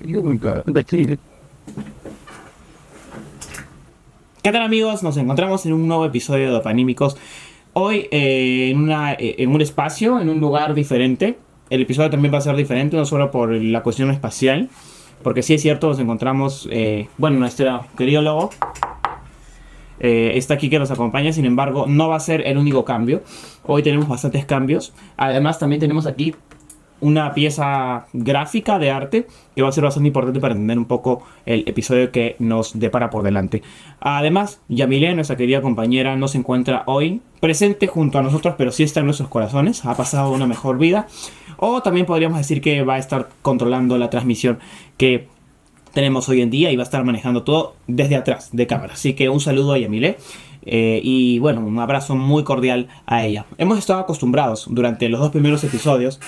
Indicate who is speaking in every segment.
Speaker 1: ¿Qué tal, amigos? Nos encontramos en un nuevo episodio de Dopanímicos. Hoy en un espacio, en un lugar diferente. El episodio también va a ser diferente, no solo por la cuestión espacial, porque sí es cierto, nos encontramos, nuestro querido Lobo está aquí que nos acompaña. Sin embargo, no va a ser el único cambio. Hoy tenemos bastantes cambios. Además, también tenemos aquí una pieza gráfica de arte que va a ser bastante importante para entender un poco el episodio que nos depara por delante. Además, Yamile, nuestra querida compañera, no se encuentra hoy presente junto a nosotros, pero sí está en nuestros corazones. Ha pasado una mejor vida. O también podríamos decir que va a estar controlando la transmisión que tenemos hoy en día y va a estar manejando todo desde atrás de cámara. Así que un saludo a Yamile. Y bueno, un abrazo muy cordial a ella. Hemos estado acostumbrados durante los dos primeros episodios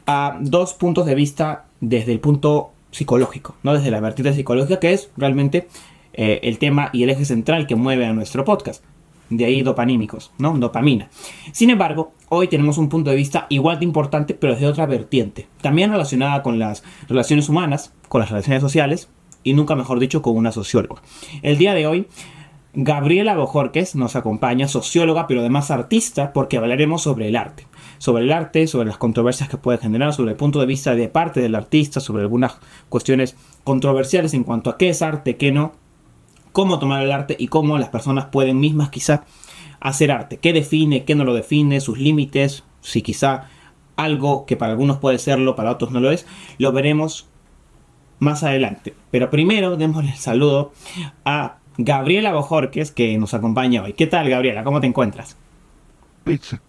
Speaker 1: a dos puntos de vista desde el punto psicológico, no desde la vertiente psicológica, que es realmente el tema y el eje central que mueve a nuestro podcast. De ahí dopanímicos, ¿no? Dopamina. Sin embargo, hoy tenemos un punto de vista igual de importante, pero desde otra vertiente. También relacionada con las relaciones humanas, con las relaciones sociales, y nunca mejor dicho, con una socióloga. El día de hoy, Gabriela Bojorquez nos acompaña, socióloga, pero además artista, porque hablaremos sobre el arte. Sobre el arte, sobre las controversias que puede generar, sobre el punto de vista de parte del artista, sobre algunas cuestiones controversiales en cuanto a qué es arte, qué no, cómo tomar el arte y cómo las personas pueden mismas quizá hacer arte. ¿Qué define, qué no lo define, sus límites? Si quizá algo que para algunos puede serlo, para otros no lo es, lo veremos más adelante. Pero primero démosle el saludo a Gabriela Bojorquez, que nos acompaña hoy. ¿Qué tal, Gabriela? ¿Cómo te encuentras?
Speaker 2: Pizza.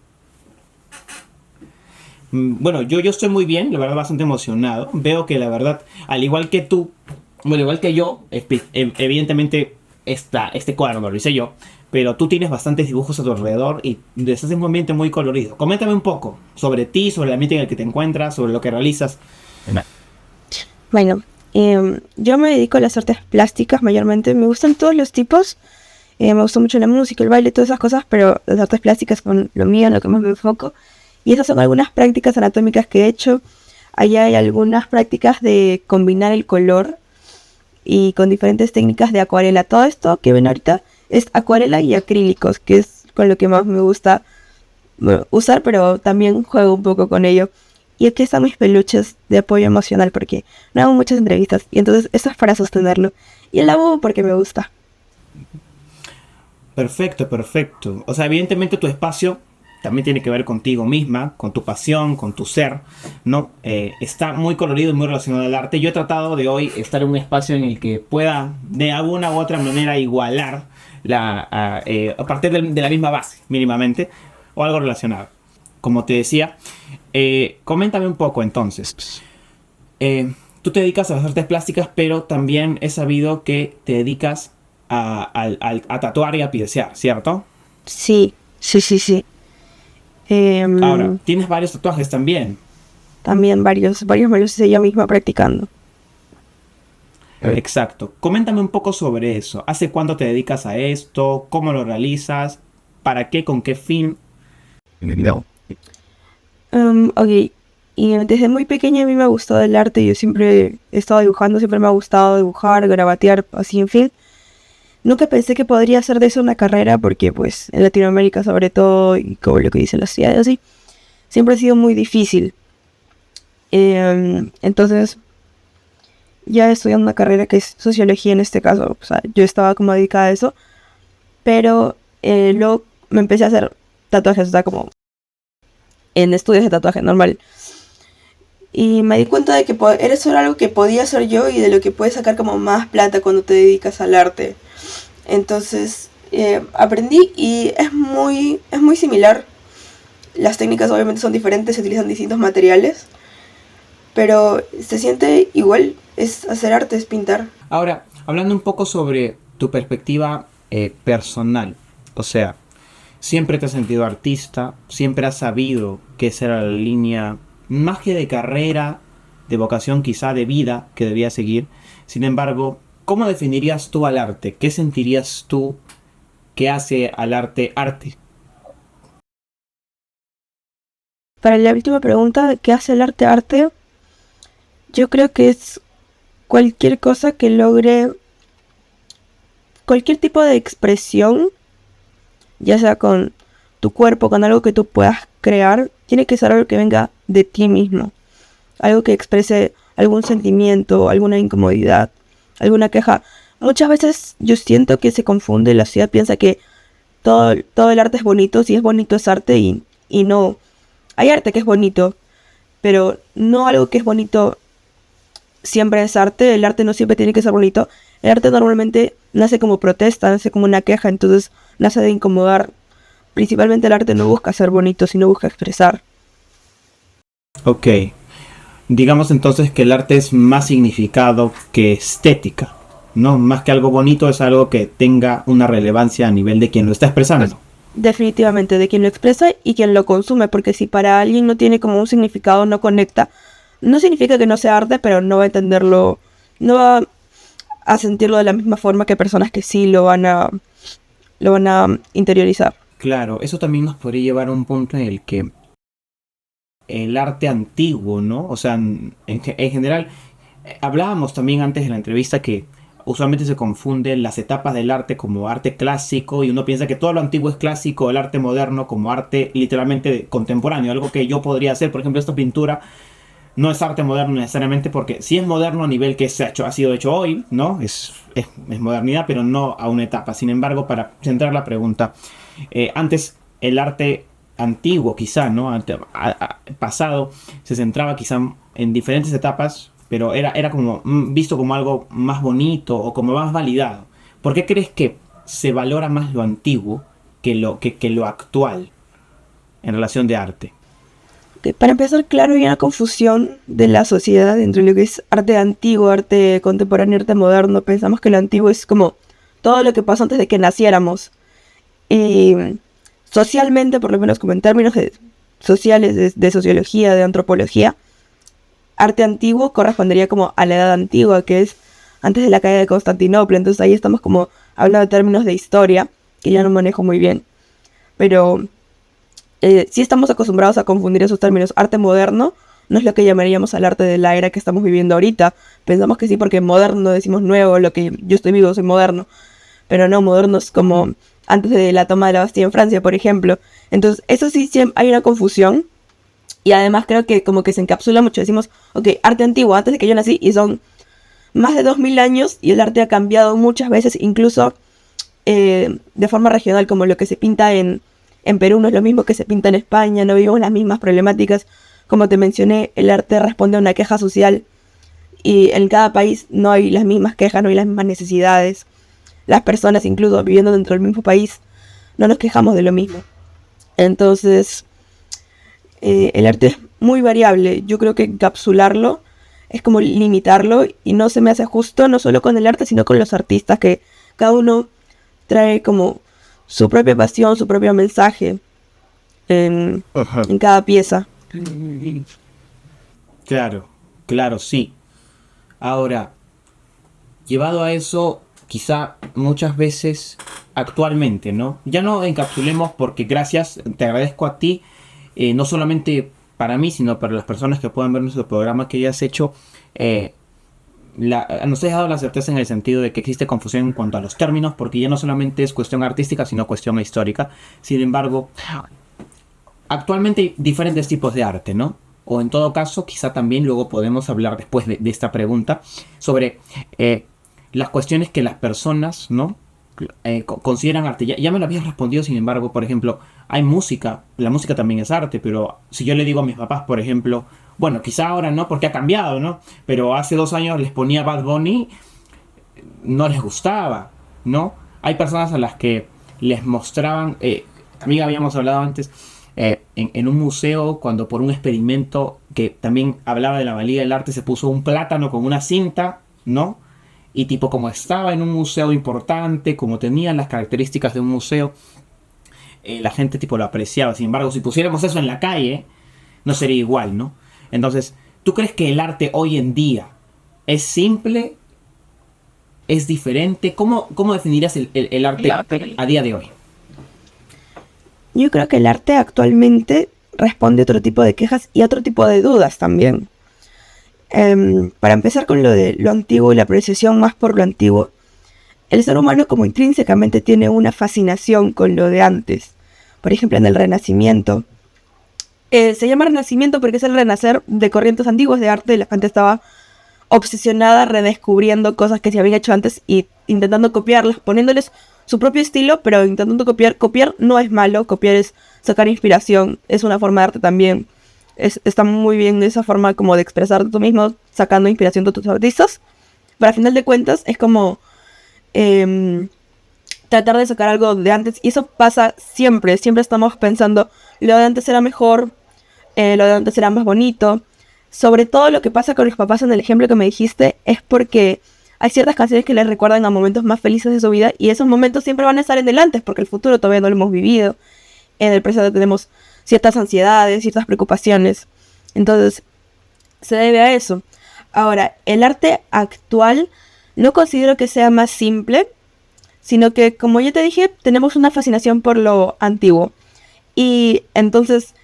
Speaker 1: Bueno, yo estoy muy bien, la verdad bastante emocionado. Veo que la verdad, al igual que tú, bueno, igual que yo, evidentemente este cuadro no lo hice yo, pero tú tienes bastantes dibujos a tu alrededor y estás en un ambiente muy colorido. Coméntame un poco sobre ti, sobre el ambiente en el que te encuentras, sobre lo que realizas.
Speaker 3: Bueno, yo me dedico a las artes plásticas mayormente. Me gustan todos los tipos. Me gusta mucho la música, el baile, todas esas cosas, pero las artes plásticas son lo mío, en lo que más me enfoco. Y estas son algunas prácticas anatómicas que he hecho. Allá hay algunas prácticas de combinar el color y con diferentes técnicas de acuarela. Todo esto que ven ahorita es acuarela y acrílicos, que es con lo que más me gusta usar, pero también juego un poco con ello. Y aquí están mis peluches de apoyo emocional porque no hago muchas entrevistas y entonces esto es para sostenerlo. Y el hago porque me gusta.
Speaker 1: Perfecto, perfecto. O sea, evidentemente tu espacio también tiene que ver contigo misma, con tu pasión, con tu ser, ¿no? Está muy colorido y muy relacionado al arte. Yo he tratado de hoy estar en un espacio en el que pueda de alguna u otra manera igualar a partir de la misma base, mínimamente, o algo relacionado. Como te decía, coméntame un poco entonces. Tú te dedicas a las artes plásticas, pero también he sabido que te dedicas a tatuar y a piercear, ¿cierto?
Speaker 3: Sí, sí, sí, sí.
Speaker 1: Ahora, tienes varios tatuajes también.
Speaker 3: También varios hice yo misma practicando.
Speaker 1: Exacto. Coméntame un poco sobre eso. ¿Hace cuánto te dedicas a esto? ¿Cómo lo realizas? ¿Para qué? ¿Con qué fin?
Speaker 2: No.
Speaker 3: Ok, y desde muy pequeña a mí me ha gustado el arte. Yo siempre he estado dibujando, siempre me ha gustado dibujar, grabatear, así, en fin. Nunca pensé que podría hacer de eso una carrera porque pues en Latinoamérica sobre todo, y como lo que dicen las ciudades así, siempre ha sido muy difícil. Entonces, ya estudiando una carrera que es sociología en este caso, o sea, yo estaba como dedicada a eso, pero luego me empecé a hacer tatuajes, o sea, como en estudios de tatuaje normal. Y me di cuenta de que eso era algo que podía hacer yo y de lo que puedes sacar como más plata cuando te dedicas al arte. Entonces aprendí y es muy similar. Las técnicas obviamente son diferentes, se utilizan distintos materiales, pero se siente igual, es hacer arte, es pintar.
Speaker 1: Ahora, hablando un poco sobre tu perspectiva personal. O sea, siempre te has sentido artista, siempre has sabido que esa era la línea, más que de carrera, de vocación, quizá de vida que debías seguir. Sin embargo, ¿cómo definirías tú al arte? ¿Qué sentirías tú que hace al arte arte?
Speaker 3: Para la última pregunta, ¿qué hace el arte arte? Yo creo que es cualquier cosa que logre cualquier tipo de expresión, ya sea con tu cuerpo, con algo que tú puedas crear, tiene que ser algo que venga de ti mismo. Algo que exprese algún sentimiento, alguna incomodidad, alguna queja. Muchas veces yo siento que se confunde, la sociedad piensa que todo el arte es bonito, si es bonito es arte y no. Hay arte que es bonito, pero no algo que es bonito siempre es arte. El arte no siempre tiene que ser bonito. El arte normalmente nace como protesta, nace como una queja, entonces nace de incomodar. Principalmente el arte no busca ser bonito, sino busca expresar.
Speaker 1: Ok. Digamos entonces que el arte es más significado que estética, ¿no? Más que algo bonito, es algo que tenga una relevancia a nivel de quien lo está expresando.
Speaker 3: Definitivamente, de quien lo expresa y quien lo consume, porque si para alguien no tiene como un significado, no conecta, no significa que no sea arte, pero no va a entenderlo, no va a sentirlo de la misma forma que personas que sí lo van a interiorizar.
Speaker 1: Claro, eso también nos podría llevar a un punto en el que el arte antiguo, ¿no? O sea, en general, hablábamos también antes de la entrevista que usualmente se confunden las etapas del arte como arte clásico y uno piensa que todo lo antiguo es clásico, el arte moderno como arte literalmente contemporáneo, algo que yo podría hacer. Por ejemplo, esta pintura no es arte moderno necesariamente, porque sí es moderno a nivel que ha sido hecho hoy, ¿no? Es modernidad, pero no a una etapa. Sin embargo, para centrar la pregunta, antes el arte antiguo quizá, ¿no? Pasado, se centraba quizá en diferentes etapas, pero era como visto como algo más bonito o como más validado. ¿Por qué crees que se valora más lo antiguo que lo actual en relación de arte?
Speaker 3: Para empezar, claro, hay una confusión de la sociedad entre lo que es arte antiguo, arte contemporáneo, arte moderno. Pensamos que lo antiguo es como todo lo que pasó antes de que naciéramos. Y socialmente, por lo menos como en términos sociales, de sociología, de antropología, arte antiguo correspondería como a la edad antigua, que es antes de la caída de Constantinopla. Entonces ahí estamos como hablando de términos de historia, que ya no manejo muy bien. Pero sí estamos acostumbrados a confundir esos términos. Arte moderno no es lo que llamaríamos al arte de la era que estamos viviendo ahorita. Pensamos que sí, porque moderno decimos nuevo, lo que yo estoy vivo, soy moderno. Pero no, moderno es como antes de la toma de la Bastilla en Francia, por ejemplo. Entonces, eso sí, hay una confusión. Y además creo que como que se encapsula mucho. Decimos, ok, arte antiguo, antes de que yo nací, y son más de 2000 años, y el arte ha cambiado muchas veces, incluso de forma regional, como lo que se pinta en Perú no es lo mismo que se pinta en España, no vivimos las mismas problemáticas. Como te mencioné, el arte responde a una queja social y en cada país no hay las mismas quejas, no hay las mismas necesidades. Las personas, incluso viviendo dentro del mismo país, no nos quejamos de lo mismo. Entonces, el arte es muy variable. Yo creo que encapsularlo es como limitarlo y no se me hace justo, no solo con el arte, sino con los artistas, que cada uno trae como su propia pasión, su propio mensaje en cada pieza.
Speaker 1: Claro, sí. Ahora, llevado a eso, quizá muchas veces actualmente, ¿no? Ya no encapsulemos porque gracias, te agradezco a ti, no solamente para mí, sino para las personas que puedan ver nuestro programa que ya has hecho. Nos has dado la certeza en el sentido de que existe confusión en cuanto a los términos, porque ya no solamente es cuestión artística, sino cuestión histórica. Sin embargo, actualmente hay diferentes tipos de arte, ¿no? O en todo caso, quizá también luego podemos hablar después de esta pregunta sobre las cuestiones que las personas, ¿no? Consideran arte. Ya me lo habías respondido, sin embargo, por ejemplo, hay música, la música también es arte, pero si yo le digo a mis papás, por ejemplo, bueno, quizá ahora no, porque ha cambiado, ¿no? Pero hace 2 años les ponía Bad Bunny, no les gustaba, ¿no? Hay personas a las que les mostraban, amiga, habíamos hablado antes, en un museo, cuando por un experimento que también hablaba de la valía del arte, se puso un plátano con una cinta, ¿no? Y tipo, como estaba en un museo importante, como tenía las características de un museo, la gente tipo lo apreciaba. Sin embargo, si pusiéramos eso en la calle, no sería igual, ¿no? Entonces, ¿tú crees que el arte hoy en día es simple? ¿Es diferente? ¿Cómo definirías el arte a día de hoy?
Speaker 3: Yo creo que el arte actualmente responde a otro tipo de quejas y a otro tipo de dudas también. Para empezar con lo de lo antiguo y la apreciación más por lo antiguo, el ser humano como intrínsecamente tiene una fascinación con lo de antes. Por ejemplo, en el Renacimiento. Se llama Renacimiento porque es el renacer de corrientes antiguas de arte. La gente estaba obsesionada redescubriendo cosas que se habían hecho antes y intentando copiarlas, poniéndoles su propio estilo, pero intentando copiar. Copiar no es malo, copiar es sacar inspiración, es una forma de arte también. Está muy bien esa forma como de expresarte tú mismo, sacando inspiración de tus artistas. Pero al final de cuentas es como tratar de sacar algo de antes. Y eso pasa siempre. Siempre estamos pensando, lo de antes era mejor, lo de antes era más bonito. Sobre todo lo que pasa con los papás en el ejemplo que me dijiste es porque hay ciertas canciones que les recuerdan a momentos más felices de su vida. Y esos momentos siempre van a estar en el antes porque el futuro todavía no lo hemos vivido. En el presente tenemos ciertas ansiedades, ciertas preocupaciones. Entonces, se debe a eso. Ahora, el arte actual no considero que sea más simple, sino que, como ya te dije, tenemos una fascinación por lo antiguo. Y entonces,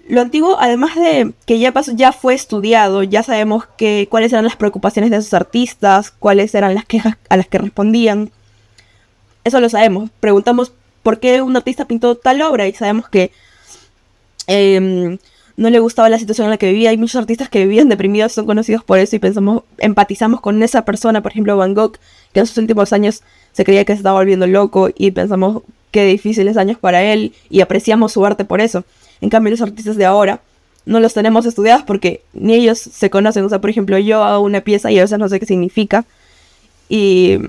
Speaker 3: lo antiguo, además de que ya pasó, ya fue estudiado, ya sabemos cuáles eran las preocupaciones de esos artistas, cuáles eran las quejas a las que respondían. Eso lo sabemos. Preguntamos por qué un artista pintó tal obra y sabemos que no le gustaba la situación en la que vivía. Hay muchos artistas que vivían deprimidos, son conocidos por eso y empatizamos con esa persona. Por ejemplo, Van Gogh, que en sus últimos años se creía que se estaba volviendo loco y pensamos qué difíciles años para él y apreciamos su arte por eso. En cambio, los artistas de ahora no los tenemos estudiados porque ni ellos se conocen. O sea, por ejemplo, yo hago una pieza y a veces no sé qué significa y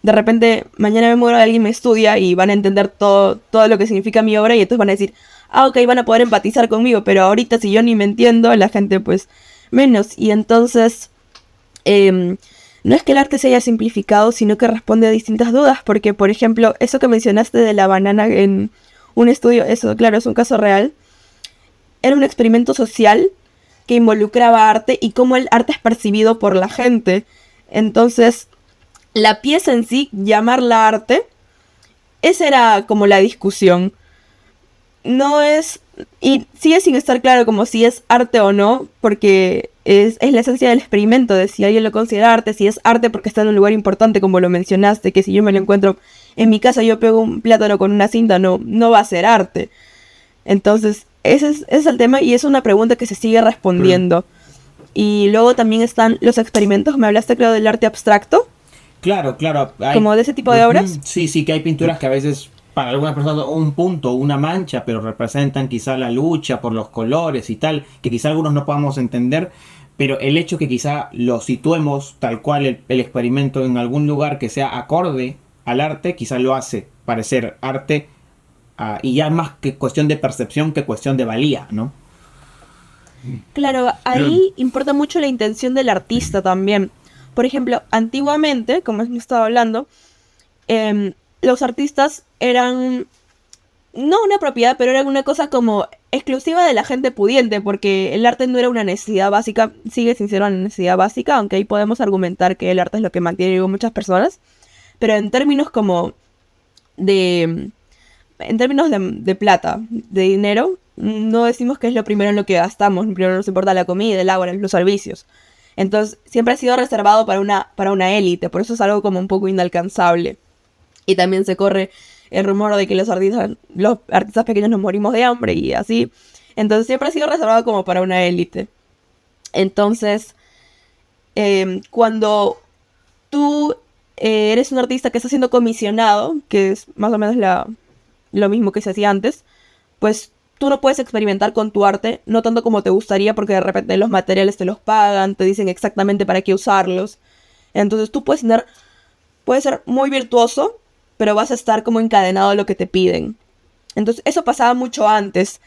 Speaker 3: de repente mañana me muero, alguien me estudia y van a entender todo lo que significa mi obra y entonces van a decir, ok, van a poder empatizar conmigo, pero ahorita si yo ni me entiendo, la gente pues menos. Y entonces no es que el arte se haya simplificado, sino que responde a distintas dudas, porque por ejemplo, eso que mencionaste de la banana en un estudio, eso claro, es un caso real. Era un experimento social que involucraba arte y cómo el arte es percibido por la gente. Entonces, la pieza en sí, llamarla arte, esa era como la discusión. No es... Y sigue sin estar claro como si es arte o no, porque es la esencia del experimento, de si alguien lo considera arte, si es arte porque está en un lugar importante, como lo mencionaste, que si yo me lo encuentro en mi casa, yo pego un plátano con una cinta, no va a ser arte. Entonces, ese es el tema y es una pregunta que se sigue respondiendo. Y luego también están los experimentos, me hablaste creo del arte abstracto.
Speaker 1: Claro.
Speaker 3: Como de ese tipo de obras.
Speaker 1: Sí, que hay pinturas que a veces para algunas personas un punto, una mancha, pero representan quizá la lucha por los colores y tal, que quizá algunos no podamos entender, pero el hecho que quizá lo situemos tal cual el experimento en algún lugar que sea acorde al arte, quizá lo hace parecer arte, y ya es más que cuestión de percepción que cuestión de valía, ¿no?
Speaker 3: Claro, ahí importa mucho la intención del artista también. Por ejemplo, antiguamente, como hemos estado hablando, los artistas eran, no una propiedad, pero eran una cosa como exclusiva de la gente pudiente, porque el arte no era una necesidad básica, sigue sin ser una necesidad básica, aunque ahí podemos argumentar que el arte es lo que mantiene a muchas personas, pero en términos como de plata, de dinero, no decimos que es lo primero en lo que gastamos, primero nos importa la comida, el agua, los servicios. Entonces, siempre ha sido reservado para una élite, por eso es algo como un poco inalcanzable. Y también se corre el rumor de que los artistas pequeños nos morimos de hambre y así. Entonces, siempre ha sido reservado como para una élite. Entonces, cuando tú eres un artista que está siendo comisionado, que es más o menos lo mismo que se hacía antes, pues tú no puedes experimentar con tu arte, no tanto como te gustaría, porque de repente los materiales te los pagan, te dicen exactamente para qué usarlos. Entonces tú puedes ser muy virtuoso, pero vas a estar como encadenado a lo que te piden. Entonces eso pasaba mucho antes.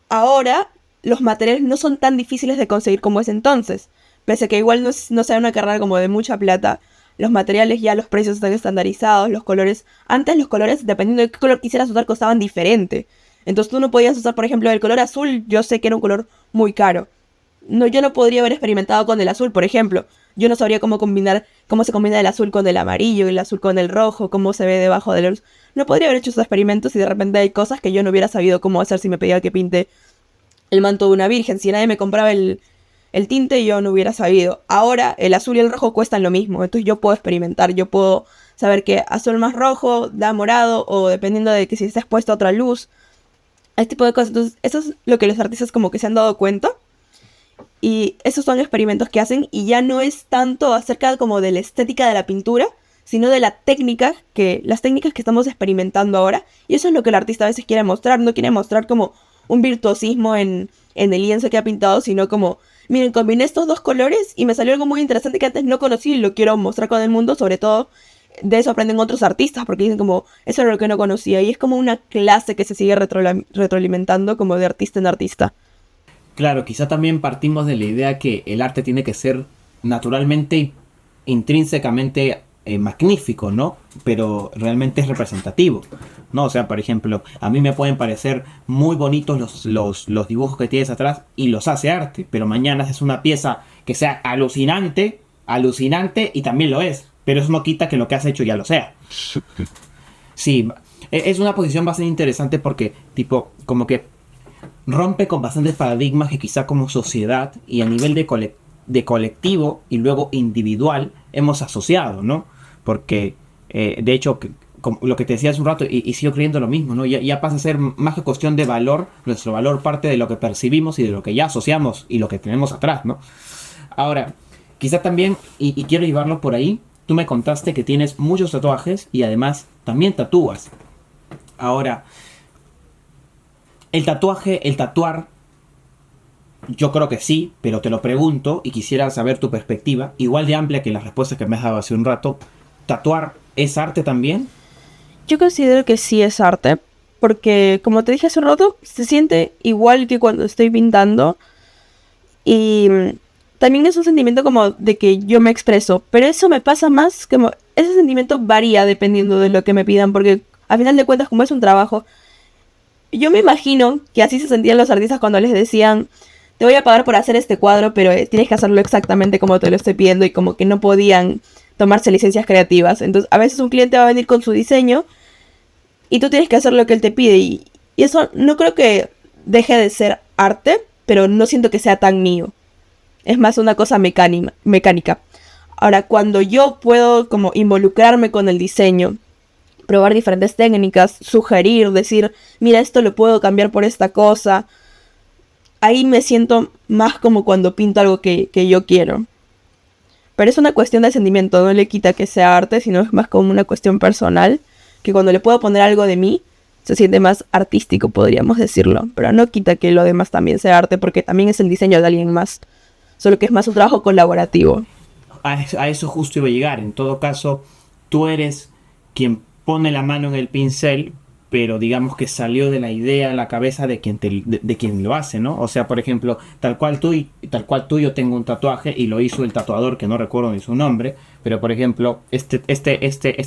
Speaker 3: Ahora los materiales no son tan difíciles de conseguir como es entonces. Pese a que igual no sea una carrera como de mucha plata, los materiales ya, los precios están estandarizados, los colores... Antes los colores, dependiendo de qué color quisieras usar, costaban diferente. Entonces tú no podías usar, por ejemplo, el color azul, yo sé que era un color muy caro. No, yo no podría haber experimentado con el azul, por ejemplo. Yo no sabría cómo se combina el azul con el amarillo, el azul con el rojo, cómo se ve debajo de la luz. No podría haber hecho esos experimentos y de repente hay cosas que yo no hubiera sabido cómo hacer si me pedía que pinte el manto de una virgen. Si nadie me compraba el tinte yo no hubiera sabido. Ahora el azul y el rojo cuestan lo mismo, entonces yo puedo experimentar, yo puedo saber que azul más rojo da morado o dependiendo de que si está expuesto a otra luz, este tipo de cosas. Entonces eso es lo que los artistas como que se han dado cuenta y esos son experimentos que hacen y ya no es tanto acerca como de la estética de la pintura, sino de las técnicas que estamos experimentando ahora. Y eso es lo que el artista a veces quiere mostrar. No quiere mostrar como un virtuosismo en el lienzo que ha pintado, sino como, miren, combiné estos dos colores y me salió algo muy interesante que antes no conocí y lo quiero mostrar con el mundo. Sobre todo, de eso aprenden otros artistas, porque dicen como, eso era lo que no conocía. Y es como una clase que se sigue retroalimentando como de artista en artista.
Speaker 1: Claro, quizá también partimos de la idea que el arte tiene que ser naturalmente, intrínsecamente magnífico, ¿no? Pero realmente es representativo, ¿no? O sea, por ejemplo, a mí me pueden parecer muy bonitos los dibujos que tienes atrás y los hace arte, pero mañana es una pieza que sea alucinante y también lo es, pero eso no quita que lo que has hecho ya lo sea. Sí, es una posición bastante interesante porque, tipo, como que rompe con bastantes paradigmas que quizá como sociedad y a nivel de colectivo y luego individual hemos asociado, ¿no? Porque, de hecho, como lo que te decía hace un rato, y sigo creyendo lo mismo, ¿no? Ya pasa a ser más que cuestión de valor, nuestro valor parte de lo que percibimos y de lo que ya asociamos y lo que tenemos atrás, ¿no? Ahora, quizá también, y quiero llevarlo por ahí, tú me contaste que tienes muchos tatuajes y además también tatúas. Ahora, el tatuar, yo creo que sí, pero te lo pregunto y quisiera saber tu perspectiva, igual de amplia que las respuestas que me has dado hace un rato. ¿Tatuar es arte también?
Speaker 3: Yo considero que sí es arte, porque como te dije hace un rato, se siente igual que cuando estoy pintando y también es un sentimiento como de que yo me expreso, pero eso me pasa más como, ese sentimiento varía dependiendo de lo que me pidan, porque a final de cuentas como es un trabajo, yo me imagino que así se sentían los artistas cuando les decían, te voy a pagar por hacer este cuadro, pero tienes que hacerlo exactamente como te lo estoy pidiendo y como que no podían tomarse licencias creativas. Entonces a veces un cliente va a venir con su diseño y tú tienes que hacer lo que él te pide y eso no creo que deje de ser arte, pero no siento que sea tan mío. Es más una cosa mecánica. Ahora, cuando yo puedo como involucrarme con el diseño, probar diferentes técnicas, sugerir, decir, mira, esto lo puedo cambiar por esta cosa, ahí me siento más como cuando pinto algo que yo quiero. Pero es una cuestión de sentimiento, no le quita que sea arte, sino es más como una cuestión personal, que cuando le puedo poner algo de mí, se siente más artístico, podríamos decirlo. Pero no quita que lo demás también sea arte, porque también es el diseño de alguien más. Solo que es más un trabajo colaborativo.
Speaker 1: A eso justo iba a llegar. En todo caso, tú eres quien pone la mano en el pincel, pero digamos que salió de la idea en la cabeza de quien lo hace, ¿no? O sea, por ejemplo, tal cual tú yo tengo un tatuaje y lo hizo el tatuador, que no recuerdo ni su nombre, pero por ejemplo, este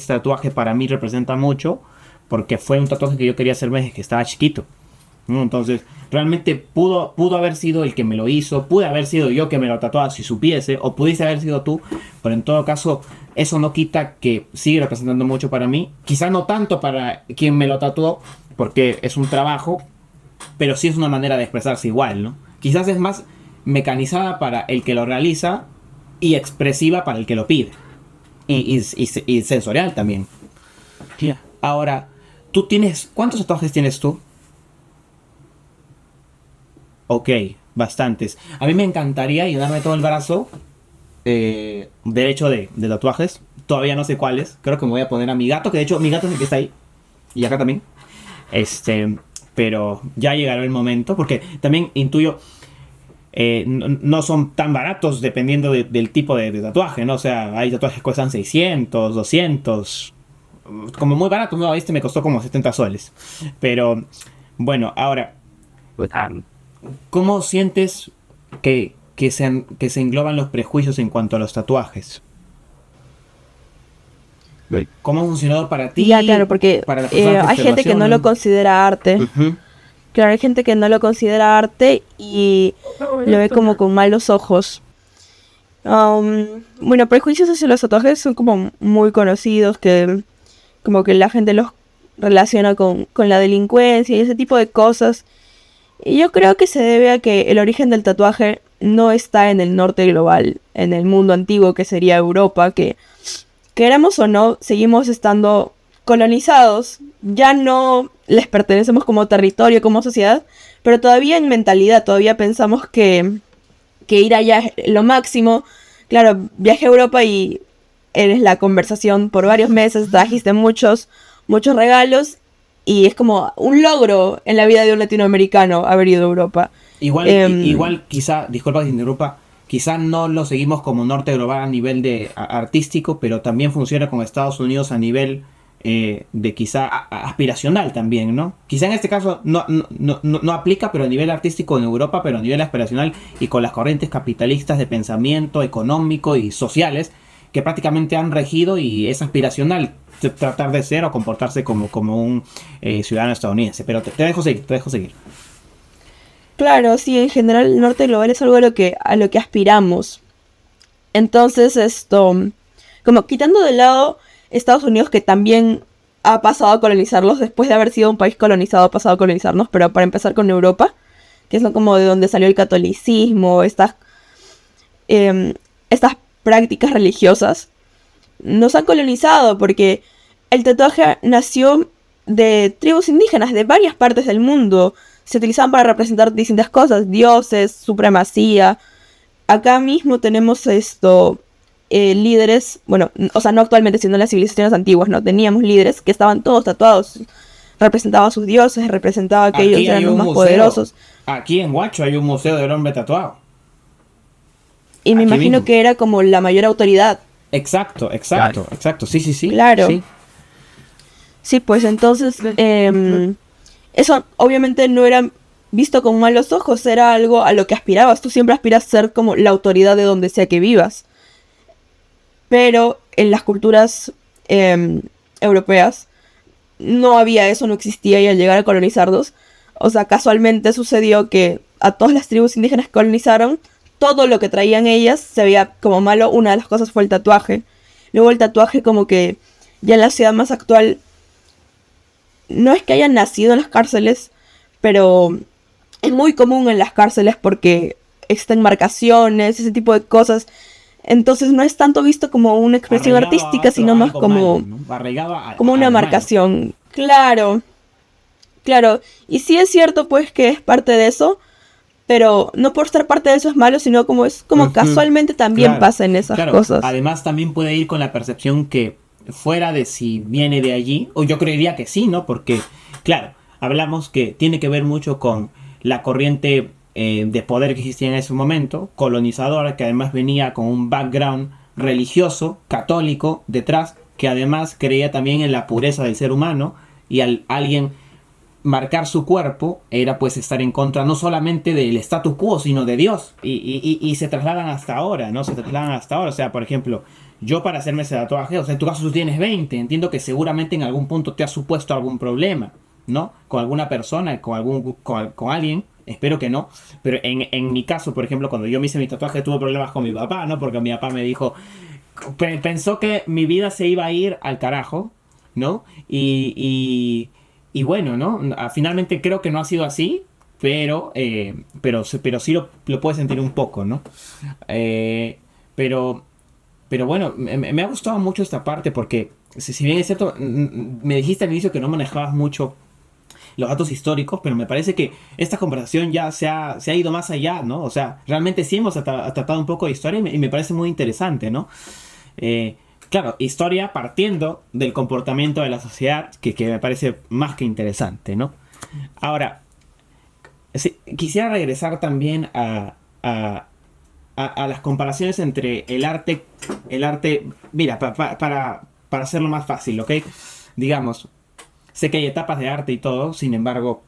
Speaker 1: tatuaje para mí representa mucho porque fue un tatuaje que yo quería hacerme desde que estaba chiquito, ¿no? Entonces, realmente pudo haber sido el que me lo hizo, pude haber sido yo que me lo tatuaba si supiese, o pudiste haber sido tú, pero en todo caso, eso no quita que sigue representando mucho para mí. Quizá no tanto para quien me lo tatuó, porque es un trabajo, pero sí es una manera de expresarse igual, ¿no? Quizás es más mecanizada para el que lo realiza y expresiva para el que lo pide. Y sensorial también.
Speaker 2: Yeah.
Speaker 1: Ahora, ¿cuántos tatuajes tienes tú? Ok, bastantes. A mí me encantaría llenarme todo el brazo derecho de tatuajes. Todavía no sé cuáles. Creo que me voy a poner a mi gato, que de hecho mi gato es el que está ahí. Y acá también. Pero ya llegará el momento, porque también intuyo, no son tan baratos dependiendo del tipo de tatuaje, ¿no? O sea, hay tatuajes que cuestan 600, 200. Como muy barato, ¿no? Este me costó como 70 soles. Pero, bueno, ahora, ¿cómo sientes que se engloban los prejuicios en cuanto a los tatuajes? ¿Cómo ha funcionado para ti?
Speaker 3: Ya, claro, porque
Speaker 1: para las personas
Speaker 3: hay gente que no lo considera arte.
Speaker 1: Uh-huh.
Speaker 3: Claro, hay gente que no lo considera arte y lo ve como con malos ojos. Bueno, prejuicios hacia los tatuajes son como muy conocidos, que como que la gente los relaciona con la delincuencia y ese tipo de cosas. Y yo creo que se debe a que el origen del tatuaje no está en el norte global, en el mundo antiguo que sería Europa, que queramos o no, seguimos estando colonizados, ya no les pertenecemos como territorio, como sociedad, pero todavía en mentalidad, todavía pensamos que ir allá es lo máximo. Claro, viajé a Europa y eres la conversación por varios meses, trajiste muchos regalos y es como un logro en la vida de un latinoamericano haber ido a Europa.
Speaker 1: Igual quizá, disculpa que te interrumpa, quizá no lo seguimos como norte global a nivel de artístico, pero también funciona con Estados Unidos a nivel de quizá aspiracional también, ¿no? Quizá en este caso no aplica, pero a nivel artístico en Europa, pero a nivel aspiracional y con las corrientes capitalistas de pensamiento económico y sociales que prácticamente han regido, y es aspiracional tratar de ser o comportarse como un ciudadano estadounidense. Pero te dejo seguir.
Speaker 3: Claro, sí, en general el norte global es algo a lo que aspiramos. Entonces como quitando de lado Estados Unidos, que también ha pasado a colonizarlos, después de haber sido un país colonizado, ha pasado a colonizarnos, pero para empezar con Europa, que es como de donde salió el catolicismo, estas prácticas religiosas, nos han colonizado porque el tatuaje nació de tribus indígenas de varias partes del mundo. Se utilizaban para representar distintas cosas, dioses, supremacía. Acá mismo tenemos líderes, bueno, o sea, no actualmente, sino en las civilizaciones antiguas, ¿no? Teníamos líderes que estaban todos tatuados. Representaba a sus dioses, representaba que ellos eran los más poderosos.
Speaker 1: Aquí en Huacho hay un museo del hombre tatuado.
Speaker 3: Y me imagino que era como la mayor autoridad.
Speaker 1: Exacto. Sí.
Speaker 3: Claro. Sí, pues entonces, eso obviamente no era visto con malos ojos, era algo a lo que aspirabas. Tú siempre aspiras a ser como la autoridad de donde sea que vivas. Pero en las culturas europeas no había eso, no existía, y al llegar a colonizarlos, o sea, casualmente sucedió que a todas las tribus indígenas que colonizaron, todo lo que traían ellas se veía como malo. Una de las cosas fue el tatuaje. Luego el tatuaje, como que ya en la ciudad más actual, no es que hayan nacido en las cárceles, pero es muy común en las cárceles porque existen marcaciones, ese tipo de cosas. Entonces no es tanto visto como una expresión artística, sino más como, como una marcación. Claro. Y sí es cierto pues que es parte de eso, pero no por ser parte de eso es malo, sino como es como casualmente también pasa en esas cosas.
Speaker 1: Además también puede ir con la percepción que fuera de si viene de allí, o yo creería que sí, ¿no? Porque, claro, hablamos que tiene que ver mucho con la corriente de poder que existía en ese momento, colonizadora, que además venía con un background religioso, católico, detrás, que además creía también en la pureza del ser humano, y al alguien marcar su cuerpo era pues estar en contra no solamente del status quo, sino de Dios, y se trasladan hasta ahora, ¿no? O sea, por ejemplo, yo para hacerme ese tatuaje, o sea, en tu caso tú tienes 20, entiendo que seguramente en algún punto te ha supuesto algún problema, ¿no? Con alguna persona, con alguien, espero que no, pero en mi caso, por ejemplo, cuando yo me hice mi tatuaje tuve problemas con mi papá, ¿no? Porque mi papá me dijo, pensó que mi vida se iba a ir al carajo, ¿no? Y bueno, ¿no? Finalmente creo que no ha sido así, pero sí lo puedes sentir un poco, ¿no? Pero bueno, me ha gustado mucho esta parte porque, si bien es cierto, me dijiste al inicio que no manejabas mucho los datos históricos, pero me parece que esta conversación ya se ha ido más allá, ¿no? O sea, realmente sí hemos tratado un poco de historia y me parece muy interesante, ¿no? Claro, historia partiendo del comportamiento de la sociedad, que me parece más que interesante, ¿no? Ahora, quisiera regresar también a las comparaciones entre el arte, mira, para hacerlo más fácil, ¿ok? Digamos, sé que hay etapas de arte y todo, sin embargo,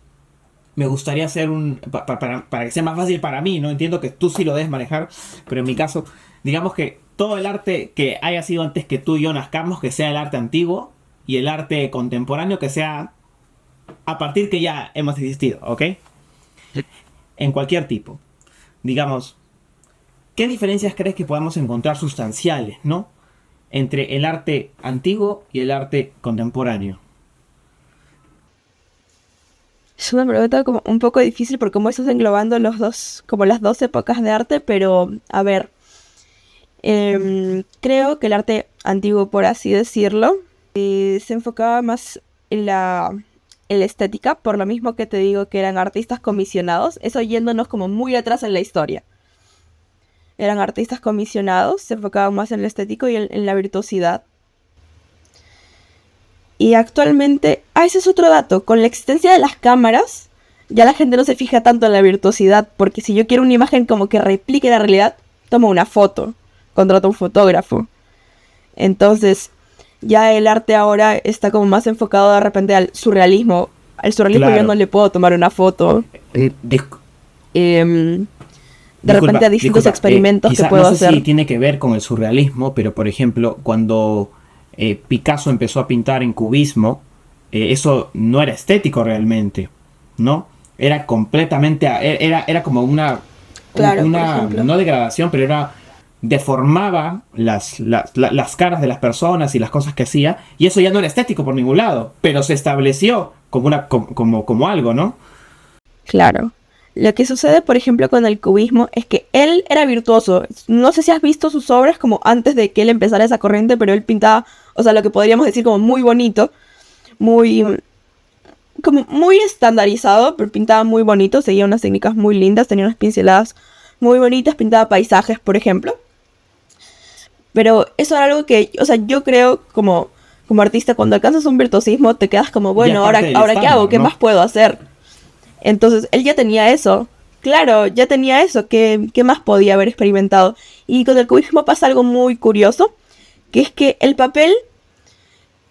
Speaker 1: me gustaría hacer para que sea más fácil para mí, ¿no? Entiendo que tú sí lo debes manejar, pero en mi caso, digamos que todo el arte que haya sido antes que tú y yo nazcamos, que sea el arte antiguo, y el arte contemporáneo, que sea a partir que ya hemos existido, ¿ok? En cualquier tipo. Digamos, ¿qué diferencias crees que podamos encontrar sustanciales, ¿no? Entre el arte antiguo y el arte contemporáneo.
Speaker 3: Es una pregunta como un poco difícil por cómo estás englobando los dos, como las dos épocas de arte, pero a ver, creo que el arte antiguo, por así decirlo, se enfocaba más en la estética, por lo mismo que te digo que eran artistas comisionados, eso yéndonos como muy atrás en la historia. Eran artistas comisionados, se enfocaban más en lo estético y en la virtuosidad. Y actualmente, ese es otro dato, con la existencia de las cámaras, ya la gente no se fija tanto en la virtuosidad, porque si yo quiero una imagen como que replique la realidad, tomo una foto, contrato a un fotógrafo. Entonces, ya el arte ahora está como más enfocado de repente al surrealismo. Al surrealismo yo
Speaker 1: Claro.
Speaker 3: no le puedo tomar una foto.
Speaker 1: Disc-
Speaker 3: De repente a distintos experimentos
Speaker 1: quizá,
Speaker 3: que puedo
Speaker 1: no sé
Speaker 3: hacer.
Speaker 1: si tiene que ver con el surrealismo, pero por ejemplo, cuando Picasso empezó a pintar en cubismo, eso no era estético realmente, ¿no? Era completamente, era como
Speaker 3: Claro, por
Speaker 1: una,
Speaker 3: ejemplo.
Speaker 1: no degradación, pero era, deformaba las caras de las personas y las cosas que hacía, y eso ya no era estético por ningún lado, pero se estableció como, como algo, ¿no?
Speaker 3: Claro. Lo que sucede, por ejemplo, con el cubismo es que él era virtuoso. No sé si has visto sus obras como antes de que él empezara esa corriente, pero él pintaba, o sea, lo que podríamos decir como muy bonito, muy como muy estandarizado, pero pintaba muy bonito, seguía unas técnicas muy lindas, tenía unas pinceladas muy bonitas, pintaba paisajes, por ejemplo. Pero eso era algo que, o sea, yo creo como artista, cuando alcanzas un virtuosismo, te quedas como,
Speaker 1: Ya es
Speaker 3: bueno,
Speaker 1: parte del
Speaker 3: ahora ¿qué hago?
Speaker 1: estándar,
Speaker 3: ¿Qué
Speaker 1: ¿no?
Speaker 3: más puedo hacer? Entonces, él ya tenía eso. Claro, ya tenía eso. ¿Qué más podía haber experimentado? Y con el cubismo pasa algo muy curioso, que es que el papel,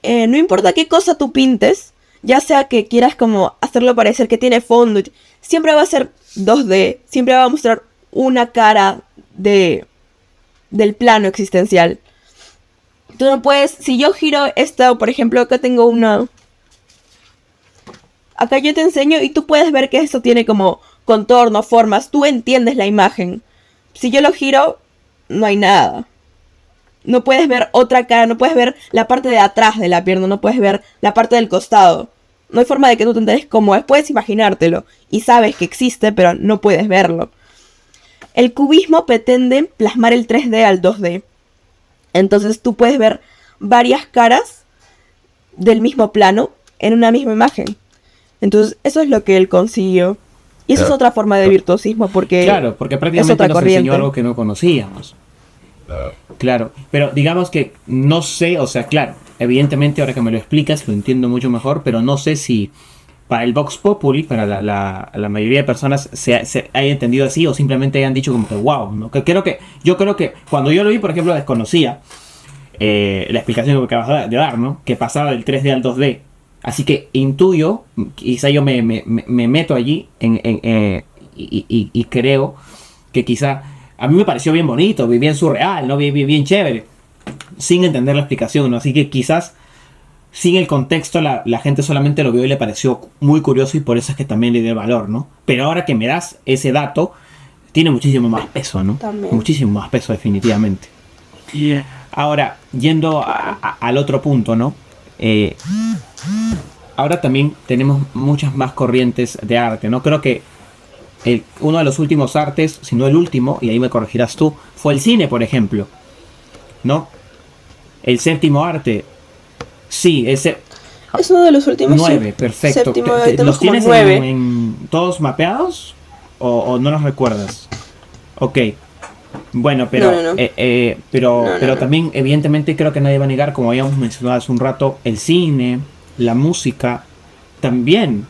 Speaker 3: no importa qué cosa tú pintes, ya sea que quieras como hacerlo parecer que tiene fondo, siempre va a ser 2D, siempre va a mostrar una cara del plano existencial. Tú no puedes, si yo giro esta, por ejemplo, acá tengo una... Acá yo te enseño y tú puedes ver que esto tiene como contorno, formas, tú entiendes la imagen. Si yo lo giro, no hay nada. No puedes ver otra cara, no puedes ver la parte de atrás de la pierna, no puedes ver la parte del costado. No hay forma de que tú te enteres cómo es, puedes imaginártelo y sabes que existe, pero no puedes verlo. El cubismo pretende plasmar el 3D al 2D. Entonces tú puedes ver varias caras del mismo plano en una misma imagen. Entonces eso es lo que él consiguió. Y eso es otra forma de virtuosismo porque
Speaker 1: Claro, porque
Speaker 3: es
Speaker 1: prácticamente
Speaker 3: otra
Speaker 1: nos
Speaker 3: corriente.
Speaker 1: enseñó algo que no conocíamos. Claro, pero digamos que no sé, o sea, claro, evidentemente ahora que me lo explicas lo entiendo mucho mejor, pero no sé si para el Vox Populi, para la mayoría de personas se haya entendido así o simplemente hayan dicho como que wow, ¿no? Yo creo que cuando yo lo vi, por ejemplo, desconocía la explicación que acabas de dar, ¿no? Que pasaba del 3D al 2D. Así que intuyo, quizá yo me meto allí y creo que quizá a mí me pareció bien bonito, bien surreal, ¿no? Bien chévere, sin entender la explicación, ¿no? Así que quizás sin el contexto la gente solamente lo vio y le pareció muy curioso y por eso es que también le dio valor, ¿no? Pero ahora que me das ese dato, tiene muchísimo más peso, ¿no?
Speaker 3: También.
Speaker 1: Muchísimo más peso definitivamente. Ahora, yendo al otro punto, ¿no? Ahora también tenemos muchas más corrientes de arte, ¿no? Creo que uno de los últimos artes, si no el último, y ahí me corregirás tú, fue el cine, por ejemplo, ¿no? El séptimo arte, sí, ese
Speaker 3: Es uno de los últimos.
Speaker 1: 9,
Speaker 3: Sí.
Speaker 1: perfecto.
Speaker 3: Séptimo, tenemos
Speaker 1: ¿Los
Speaker 3: como
Speaker 1: tienes
Speaker 3: 9.
Speaker 1: en todos mapeados o no los recuerdas? Ok. Bueno, pero,
Speaker 3: No.
Speaker 1: pero
Speaker 3: No.
Speaker 1: también, evidentemente, creo que nadie va a negar, como habíamos mencionado hace un rato, el cine, la música, también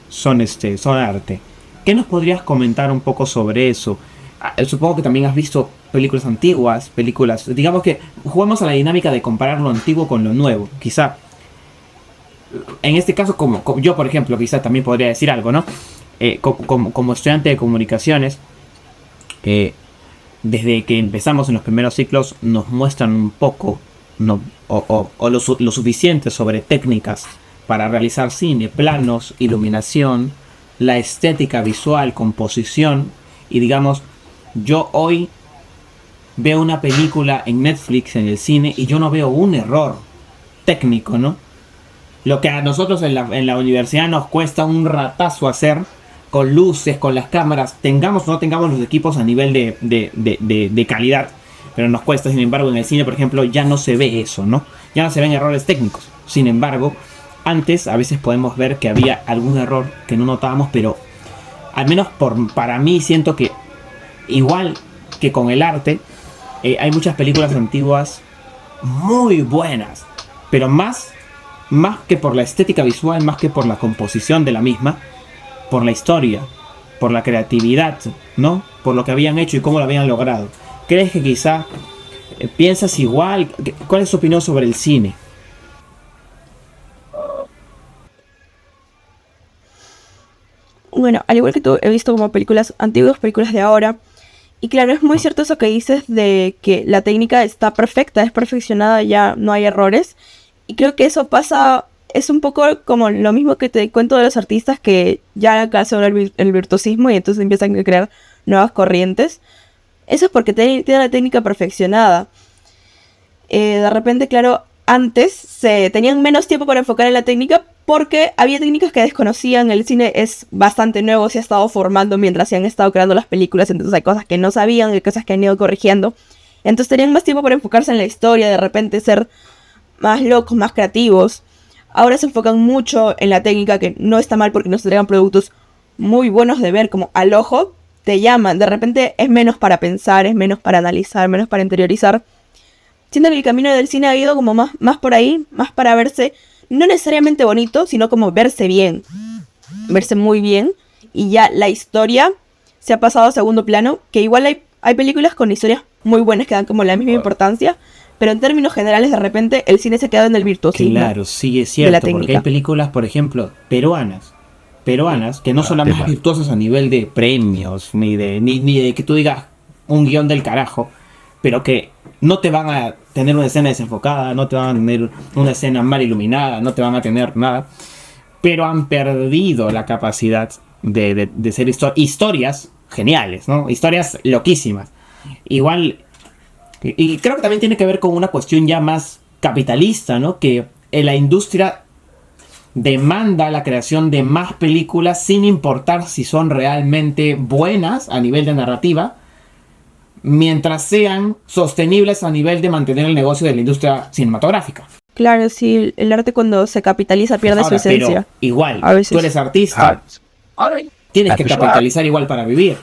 Speaker 1: son arte. ¿Qué nos podrías comentar un poco sobre eso? Supongo que también has visto películas antiguas, digamos que jugamos a la dinámica de comparar lo antiguo con lo nuevo. Quizá, en este caso, como yo, por ejemplo, quizá también podría decir algo, ¿no? Como estudiante de comunicaciones, desde que empezamos en los primeros ciclos nos muestran un poco no, o lo suficiente sobre técnicas para realizar cine, planos, iluminación, la estética visual, composición y digamos, yo hoy veo una película en Netflix, en el cine, y yo no veo un error técnico, ¿no? lo que a nosotros en la universidad nos cuesta un ratazo hacer, con luces, con las cámaras, tengamos o no tengamos los equipos a nivel de calidad, pero nos cuesta. Sin embargo, en el cine, por ejemplo, ya no se ve eso, ¿no? Ya no se ven errores técnicos. Sin embargo, antes a veces podemos ver que había algún error que no notábamos, pero al menos para mí siento que igual que con el arte, hay muchas películas antiguas muy buenas, pero más que por la estética visual, más que por la composición de la misma, por la historia, por la creatividad, ¿no? Por lo que habían hecho y cómo lo habían logrado. ¿Crees que quizá piensas igual? ¿Cuál es tu opinión sobre el cine?
Speaker 3: Bueno, al igual que tú, he visto como películas antiguas, películas de ahora. Y claro, es muy cierto eso que dices de que la técnica está perfecta, es perfeccionada, ya no hay errores. Y creo que eso pasa, es un poco como lo mismo que te cuento de los artistas que ya alcanzan el virtuosismo y entonces empiezan a crear nuevas corrientes. Eso es porque tienen la técnica perfeccionada. De repente, claro, antes se tenían menos tiempo para enfocar en la técnica porque había técnicas que desconocían. El cine es bastante nuevo, se ha estado formando mientras se han estado creando las películas, entonces hay cosas que no sabían, hay cosas que han ido corrigiendo. Entonces tenían más tiempo para enfocarse en la historia, de repente ser más locos, más creativos. Ahora se enfocan mucho en la técnica, que no está mal porque nos entregan productos muy buenos de ver, como al ojo te llaman. De repente es menos para pensar, es menos para analizar, menos para interiorizar. Siento que el camino del cine ha ido como más por ahí, más para verse, no necesariamente bonito, sino como verse bien, verse muy bien. Y ya la historia se ha pasado a segundo plano, que igual hay películas con historias muy buenas que dan como la misma importancia, pero en términos generales de repente el cine se queda en el virtuosismo.
Speaker 1: Claro, sí es cierto, porque hay películas, por ejemplo, peruanas, que no solamente virtuosas a nivel de premios, ni de que tú digas un guión del carajo, pero que no te van a tener una escena desenfocada, no te van a tener una escena mal iluminada, no te van a tener nada, pero han perdido la capacidad de ser historias geniales, ¿no? Historias loquísimas. Igual, y creo que también tiene que ver con una cuestión ya más capitalista, ¿no? Que la industria demanda la creación de más películas sin importar si son realmente buenas a nivel de narrativa, mientras sean sostenibles a nivel de mantener el negocio de la industria cinematográfica.
Speaker 3: Claro, sí, el arte cuando se capitaliza pierde su esencia.
Speaker 1: Pero igual, tú eres artista, tienes que capitalizar igual para vivir.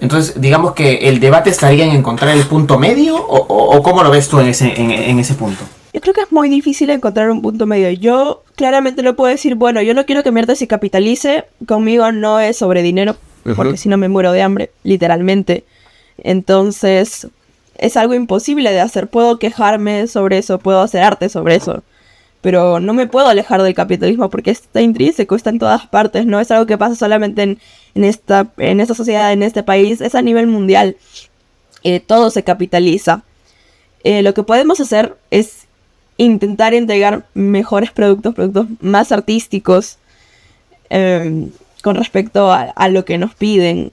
Speaker 1: Entonces, digamos que el debate estaría en encontrar el punto medio, o ¿cómo lo ves tú en ese punto?
Speaker 3: Yo creo que es muy difícil encontrar un punto medio. Yo claramente no puedo decir, bueno, yo no quiero que mi arte se capitalice, conmigo no es sobre dinero, porque si no me muero de hambre, literalmente. Entonces, es algo imposible de hacer. Puedo quejarme sobre eso, puedo hacer arte sobre eso, pero no me puedo alejar del capitalismo porque está intrínseco, está en todas partes, no es algo que pasa solamente en esta sociedad, en este país, es a nivel mundial. Todo se capitaliza. Lo que podemos hacer es intentar entregar mejores productos más artísticos, con respecto a lo que nos piden.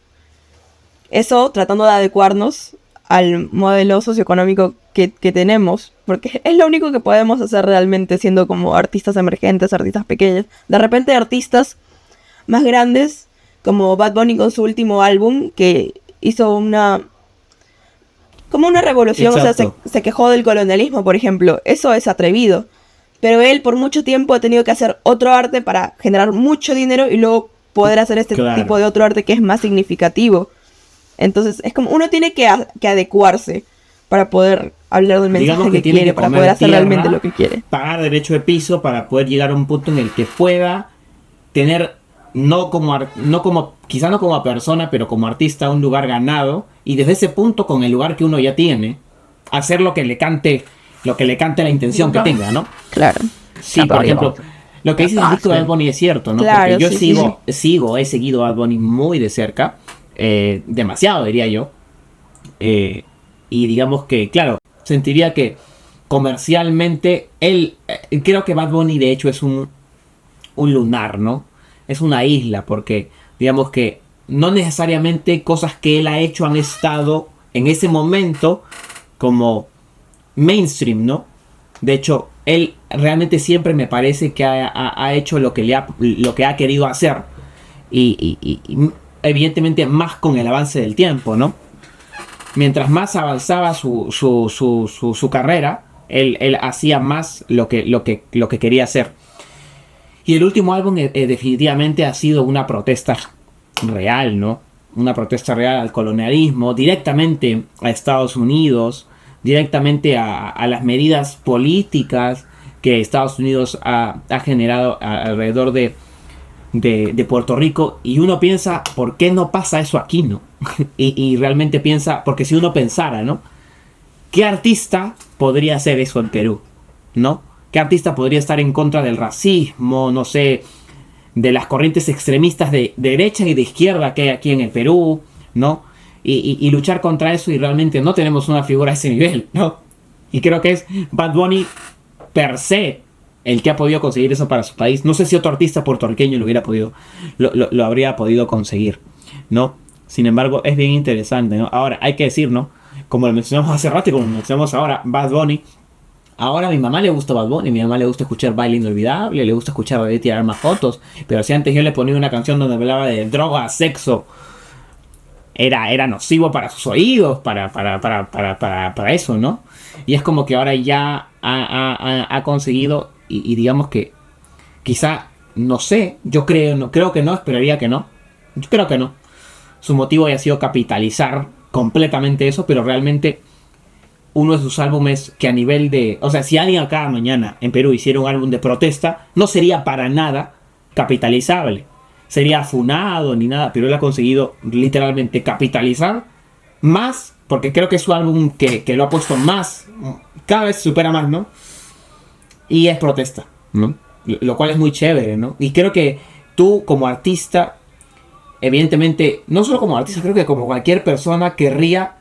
Speaker 3: Eso tratando de adecuarnos al modelo socioeconómico que tenemos, porque es lo único que podemos hacer realmente siendo como artistas emergentes, artistas pequeños. De repente artistas más grandes, como Bad Bunny con su último álbum, que hizo como una revolución. Exacto. O sea, se quejó del colonialismo, por ejemplo. Eso es atrevido. Pero él por mucho tiempo ha tenido que hacer otro arte para generar mucho dinero y luego poder hacer este tipo de otro arte que es más significativo. Entonces, es como uno tiene que adecuarse para poder hablar del mensaje que quiere, para poder hacer realmente lo que quiere.
Speaker 1: Pagar derecho de piso para poder llegar a un punto en el que pueda tener, quizá no como persona, pero como artista, un lugar ganado. Y desde ese punto, con el lugar que uno ya tiene, hacer lo que le cante la intención que tenga, ¿no?
Speaker 3: Claro.
Speaker 1: Sí, por ejemplo, lo que dices de Bad Bunny es cierto, ¿no?
Speaker 3: Claro,
Speaker 1: porque yo he seguido a Bad Bunny muy de cerca, demasiado diría yo, y digamos que, claro, sentiría que comercialmente creo que Bad Bunny de hecho es un lunar, ¿no? Es una isla, porque digamos que no necesariamente cosas que él ha hecho han estado en ese momento como mainstream, ¿no? De hecho, él realmente siempre me parece que ha hecho lo que ha querido hacer. Y evidentemente más con el avance del tiempo, ¿no? Mientras más avanzaba su carrera, él hacía más lo que quería hacer. Y el último álbum definitivamente ha sido una protesta real, ¿no? Una protesta real al colonialismo, directamente a Estados Unidos, directamente a las medidas políticas que Estados Unidos ha generado alrededor de Puerto Rico. Y uno piensa, ¿por qué no pasa eso aquí, no? y realmente piensa, porque si uno pensara, ¿no? ¿Qué artista podría hacer eso en Perú? ¿No? ¿Qué artista podría estar en contra del racismo, no sé, de las corrientes extremistas de derecha y de izquierda que hay aquí en el Perú, ¿no? Y luchar contra eso, y realmente no tenemos una figura a ese nivel, ¿no? Y creo que es Bad Bunny per se el que ha podido conseguir eso para su país. No sé si otro artista puertorriqueño lo habría podido conseguir, ¿no? Sin embargo, es bien interesante, ¿no? Ahora, hay que decir, ¿no? Como lo mencionamos hace rato y como lo mencionamos ahora, Bad Bunny. Ahora a mi mamá le gusta Bad Bunny, a mi mamá le gusta escuchar Baile Inolvidable, le gusta escuchar Bebé Tirar Más Fotos. Pero si antes yo le ponía una canción donde hablaba de droga, sexo, era nocivo para sus oídos, para eso, ¿no? Y es como que ahora ya ha conseguido, y digamos que quizá, no sé, creo que no, esperaría que no. Yo creo que no. Su motivo haya sido capitalizar completamente eso, pero realmente uno de sus álbumes que a nivel de... O sea, si alguien acá mañana en Perú hiciera un álbum de protesta, no sería para nada capitalizable. Sería funado ni nada, pero él ha conseguido literalmente capitalizar más, porque creo que es su álbum que lo ha puesto más, cada vez supera más, ¿no? Y es protesta, ¿no? Lo cual es muy chévere, ¿no? Y creo que tú como artista, evidentemente, no solo como artista, creo que como cualquier persona querría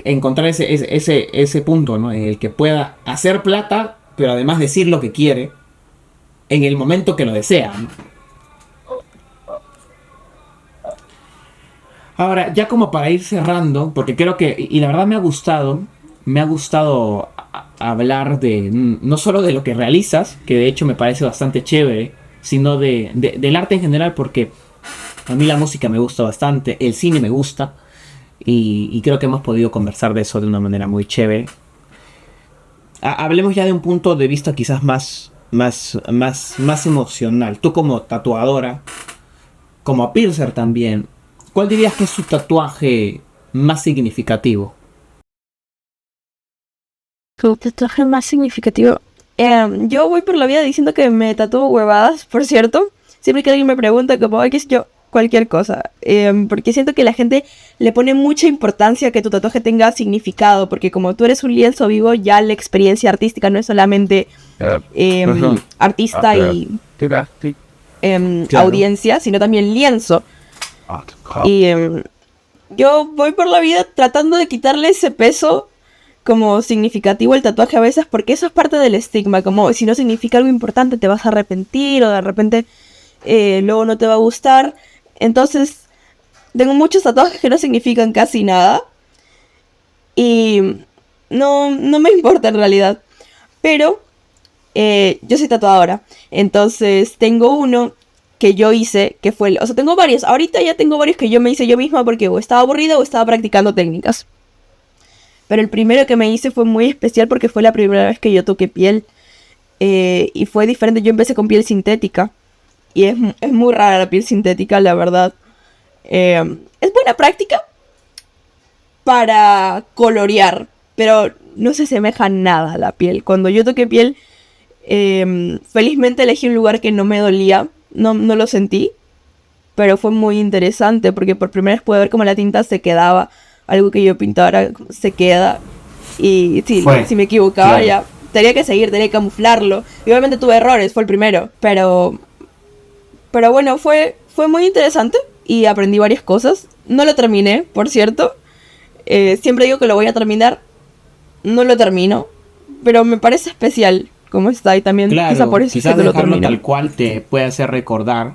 Speaker 1: encontrar ese punto, ¿no? En el que pueda hacer plata, pero además decir lo que quiere en el momento que lo desea, ¿no? Ahora, ya como para ir cerrando, porque creo que, y la verdad me ha gustado hablar de, no solo de lo que realizas, que de hecho me parece bastante chévere, sino del arte en general, porque a mí la música me gusta bastante, el cine me gusta, y creo que hemos podido conversar de eso de una manera muy chévere. Hablemos ya de un punto de vista quizás más emocional. Tú como tatuadora, como piercer también, ¿cuál dirías que es su tatuaje más significativo?
Speaker 3: Tu tatuaje más significativo. Yo voy por la vida diciendo que me tatúo huevadas, por cierto. Siempre que alguien me pregunta, como, ay, qué sé yo, cualquier cosa. Porque siento que la gente le pone mucha importancia a que tu tatuaje tenga significado. Porque como tú eres un lienzo vivo, ya la experiencia artística no es solamente artista y audiencia, sino también lienzo. Y yo voy por la vida tratando de quitarle ese peso como significativo al tatuaje a veces, porque eso es parte del estigma, como si no significa algo importante te vas a arrepentir o de repente luego no te va a gustar. Entonces tengo muchos tatuajes que no significan casi nada y no me importa en realidad, pero yo soy tatuadora, entonces tengo uno que yo hice, que fue, o sea, tengo varios, ahorita ya tengo varios que yo me hice yo misma porque o estaba aburrida o estaba practicando técnicas. Pero el primero que me hice fue muy especial porque fue la primera vez que yo toqué piel. Y fue diferente, yo empecé con piel sintética. Y es muy rara la piel sintética, la verdad. Es buena práctica para colorear, pero no se asemeja nada a la piel. Cuando yo toqué piel, felizmente elegí un lugar que no me dolía. No lo sentí, pero fue muy interesante porque por primera vez pude ver cómo la tinta se quedaba. Algo que yo pintara se queda. Y sí, si me equivocaba, claro, ya tenía que tenía que camuflarlo. Y obviamente tuve errores, fue el primero. Pero bueno, fue muy interesante y aprendí varias cosas. No lo terminé, por cierto. Siempre digo que lo voy a terminar. No lo termino, pero me parece especial cómo está y también
Speaker 1: claro,
Speaker 3: quizá por eso
Speaker 1: quizás
Speaker 3: que lo
Speaker 1: dejarlo
Speaker 3: termino.
Speaker 1: tal cual te puede hacer recordar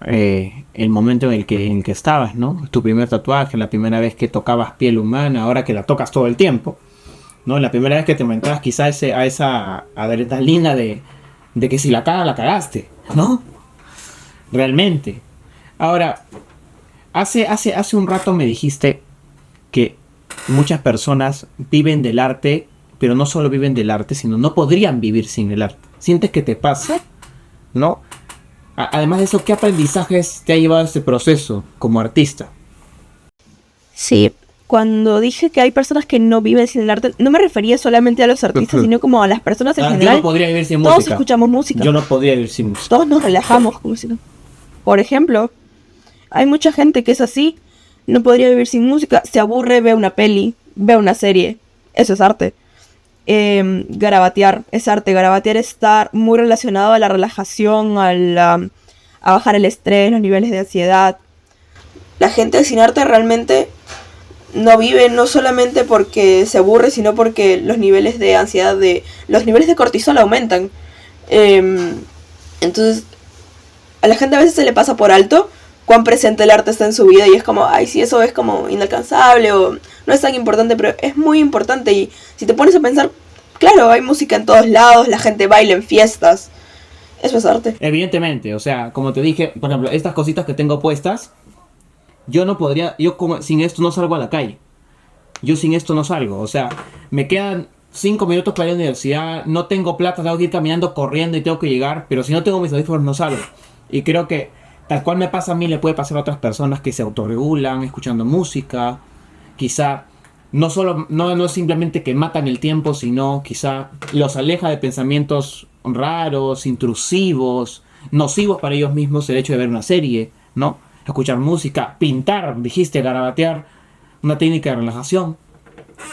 Speaker 1: el momento en el que estabas, ¿no? Tu primer tatuaje, la primera vez que tocabas piel humana, ahora que la tocas todo el tiempo, ¿no? La primera vez que te enfrentabas quizá a esa adrenalina de que si la cagas, la cagaste, ¿no? Realmente. Ahora, hace un rato me dijiste que muchas personas viven del arte, pero no solo viven del arte, sino no podrían vivir sin el arte. ¿Sientes que te pasa? ¿No? Además de eso, ¿qué aprendizajes te ha llevado a este proceso como artista?
Speaker 3: Sí, cuando dije que hay personas que no viven sin el arte, no me refería solamente a los artistas, sino como a las personas en
Speaker 1: Yo
Speaker 3: general.
Speaker 1: no podría vivir sin
Speaker 3: Todos
Speaker 1: música.
Speaker 3: escuchamos música.
Speaker 1: Yo no podría vivir sin música.
Speaker 3: Todos nos relajamos con música. Por ejemplo, hay mucha gente que es así, no podría vivir sin música, se aburre, ve una peli, ve una serie, eso es arte. Garabatear es arte, garabatear está muy relacionado a la relajación, a bajar el estrés, los niveles de ansiedad. La gente sin arte realmente no vive no solamente porque se aburre, sino porque los niveles de ansiedad, los niveles de cortisol aumentan. Entonces, a la gente a veces se le pasa por alto cuán presente el arte está en su vida y es como, ay, sí, eso es como inalcanzable o no es tan importante, pero es muy importante. Y si te pones a pensar, claro, hay música en todos lados, la gente baila en fiestas, eso es arte.
Speaker 1: Evidentemente, o sea, como te dije, por ejemplo, estas cositas que tengo puestas, yo no podría, sin esto no salgo a la calle. Yo sin esto no salgo, o sea, me quedan 5 minutos para ir a la universidad, no tengo plata, tengo que ir caminando, corriendo y tengo que llegar, pero si no tengo mis audífonos no salgo. Y creo que tal cual me pasa a mí, le puede pasar a otras personas que se autorregulan escuchando música. Quizá no es simplemente que matan el tiempo, sino quizá los aleja de pensamientos raros, intrusivos, nocivos para ellos mismos, el hecho de ver una serie, ¿no? Escuchar música, pintar, dijiste, garabatear, una técnica de relajación.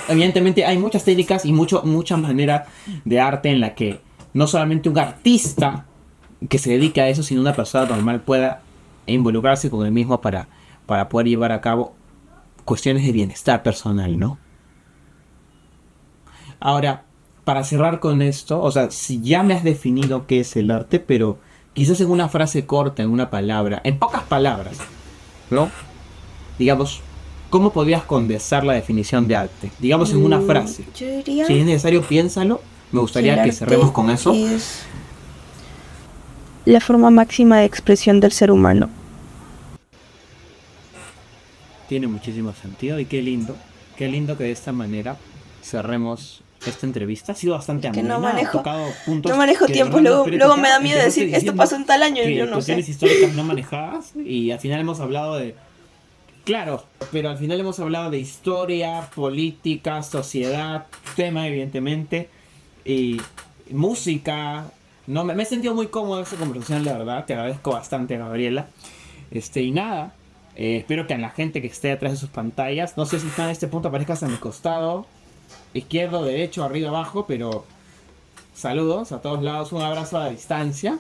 Speaker 1: Evidentemente hay muchas técnicas y muchas maneras de arte en la que no solamente un artista que se dedica a eso, sino una persona normal pueda involucrarse con el mismo para poder llevar a cabo cuestiones de bienestar personal, ¿no? Ahora, para cerrar con esto, o sea, si ya me has definido qué es el arte, pero quizás en una frase corta, en una palabra, en pocas palabras, ¿no? Digamos, ¿cómo podrías condensar la definición de arte? Digamos en una frase.
Speaker 3: Yo diría,
Speaker 1: Si es necesario, piénsalo. Me gustaría que cerremos con eso.
Speaker 3: es la forma máxima de expresión del ser humano.
Speaker 1: Tiene muchísimo sentido y qué lindo que de esta manera cerremos esta entrevista. Ha sido bastante
Speaker 3: Que
Speaker 1: amena,
Speaker 3: no
Speaker 1: ha
Speaker 3: manejo,
Speaker 1: tocado puntos
Speaker 3: no manejo
Speaker 1: que de
Speaker 3: tiempo,
Speaker 1: verdad no
Speaker 3: luego,
Speaker 1: esperé
Speaker 3: luego
Speaker 1: tocar.
Speaker 3: me da miedo
Speaker 1: Empezaste
Speaker 3: decir, esto
Speaker 1: diciendo
Speaker 3: pasó en tal año,
Speaker 1: que
Speaker 3: yo no sé.
Speaker 1: cuestiones históricas no manejabas y al final hemos hablado de... Claro, pero al final hemos hablado de historia, política, sociedad, tema evidentemente, y música. No, me he sentido muy cómodo en esta conversación, la verdad. Te agradezco bastante, Gabriela. Y nada, espero que a la gente que esté detrás de sus pantallas, no sé si está en este punto, aparezcas a mi costado, izquierdo, derecho, arriba, abajo, pero saludos a todos lados, un abrazo a la distancia.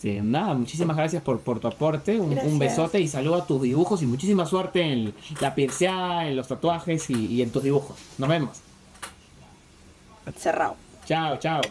Speaker 1: Nada, muchísimas gracias por tu aporte, un
Speaker 3: Gracias.
Speaker 1: besote y saludo a tus dibujos y muchísima suerte en la pierceada, en los tatuajes y en tus dibujos. Nos vemos.
Speaker 3: Cerrado.
Speaker 1: Chao, chao.